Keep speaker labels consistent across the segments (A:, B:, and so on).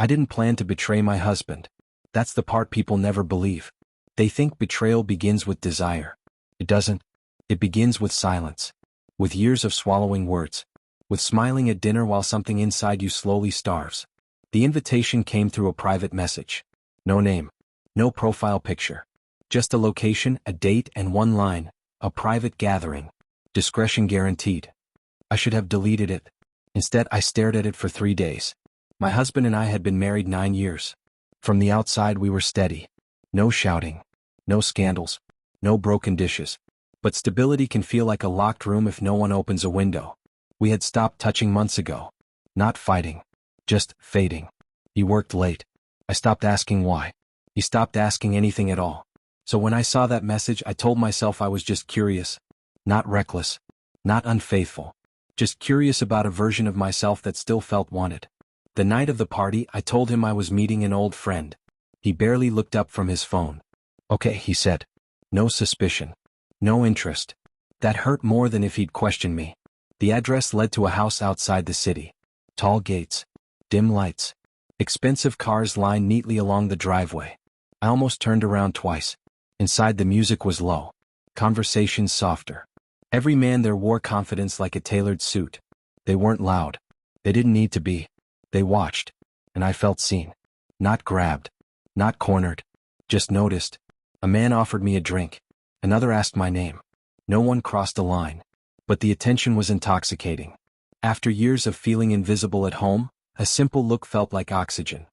A: I didn't plan to betray my husband. That's the part people never believe. They think betrayal begins with desire. It doesn't. It begins with silence. With years of swallowing words. With smiling at dinner while something inside you slowly starves. The invitation came through a private message. No name. No profile picture. Just a location, a date, and one line. A private gathering. Discretion guaranteed. I should have deleted it. Instead, I stared at it for 3 days. My husband and I had been married 9 years. From the outside we were steady. No shouting. No scandals. No broken dishes. But stability can feel like a locked room if no one opens a window. We had stopped touching months ago. Not fighting. Just fading. He worked late. I stopped asking why. He stopped asking anything at all. So when I saw that message, I told myself I was just curious. Not reckless. Not unfaithful. Just curious about a version of myself that still felt wanted. The night of the party, I told him I was meeting an old friend. He barely looked up from his phone. Okay, he said. No suspicion. No interest. That hurt more than if he'd questioned me. The address led to a house outside the city. Tall gates. Dim lights. Expensive cars lined neatly along the driveway. I almost turned around twice. Inside the music was low. Conversations softer. Every man there wore confidence like a tailored suit. They weren't loud. They didn't need to be. They watched. And I felt seen. Not grabbed. Not cornered. Just noticed. A man offered me a drink. Another asked my name. No one crossed a line. But the attention was intoxicating. After years of feeling invisible at home, a simple look felt like oxygen.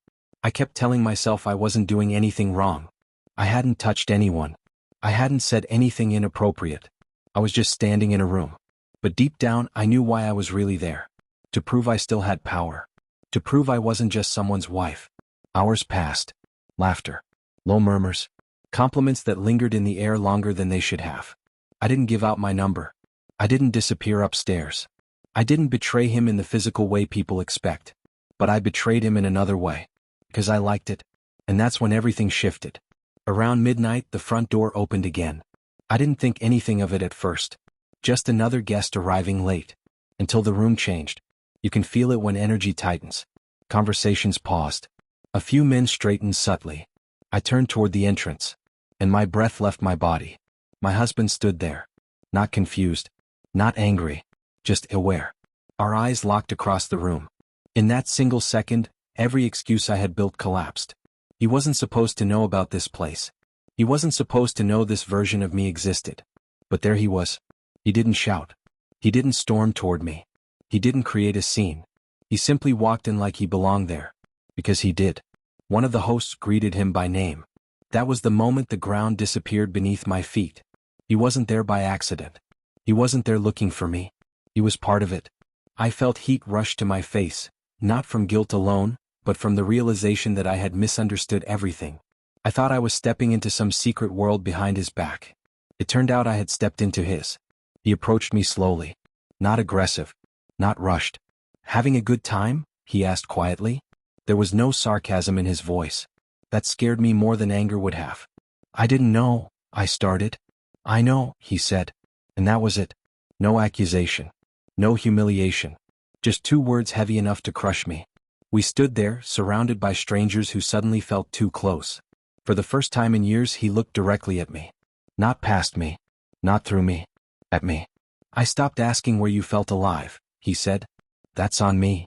A: I kept telling myself I wasn't doing anything wrong. I hadn't touched anyone. I hadn't said anything inappropriate. I was just standing in a room. But deep down, I knew why I was really there. To prove I still had power. To prove I wasn't just someone's wife. Hours passed. Laughter. Low murmurs. Compliments that lingered in the air longer than they should have. I didn't give out my number. I didn't disappear upstairs. I didn't betray him in the physical way people expect. But I betrayed him in another way. Because I liked it. And that's when everything shifted. Around midnight, the front door opened again. I didn't think anything of it at first. Just another guest arriving late. Until the room changed. You can feel it when energy tightens. Conversations paused. A few men straightened subtly. I turned toward the entrance. And my breath left my body. My husband stood there. Not confused. Not angry. Just aware. Our eyes locked across the room. In that single second, every excuse I had built collapsed. He wasn't supposed to know about this place. He wasn't supposed to know this version of me existed. But there he was. He didn't shout. He didn't storm toward me. He didn't create a scene. He simply walked in like he belonged there. Because he did. One of the hosts greeted him by name. That was the moment the ground disappeared beneath my feet. He wasn't there by accident. He wasn't there looking for me. He was part of it. I felt heat rush to my face, not from guilt alone, but from the realization that I had misunderstood everything. I thought I was stepping into some secret world behind his back. It turned out I had stepped into his. He approached me slowly. Not aggressive. Not rushed. Having a good time? He asked quietly. There was no sarcasm in his voice. That scared me more than anger would have. I didn't know, I started. I know, he said. And that was it. No accusation. No humiliation. Just 2 words heavy enough to crush me. We stood there, surrounded by strangers who suddenly felt too close. For the first time in years, he looked directly at me. Not past me. Not through me. At me. I stopped asking where you felt alive, he said. That's on me.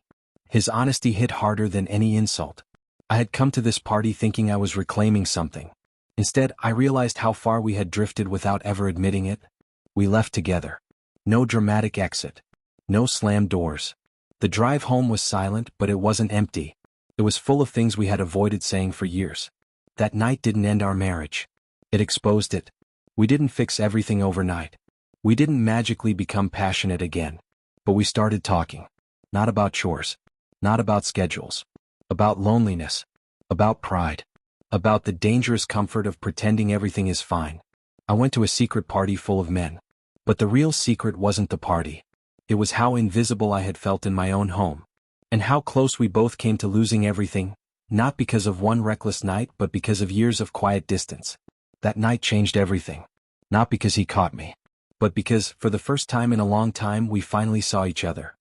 A: His honesty hit harder than any insult. I had come to this party thinking I was reclaiming something. Instead, I realized how far we had drifted without ever admitting it. We left together. No dramatic exit. No slammed doors. The drive home was silent, but it wasn't empty. It was full of things we had avoided saying for years. That night didn't end our marriage. It exposed it. We didn't fix everything overnight. We didn't magically become passionate again. But we started talking. Not about chores. Not about schedules. About loneliness. About pride. About the dangerous comfort of pretending everything is fine. I went to a secret party full of men. But the real secret wasn't the party. It was how invisible I had felt in my own home. And how close we both came to losing everything, not because of one reckless night but because of years of quiet distance. That night changed everything. Not because he caught me. But because, for the first time in a long time, we finally saw each other.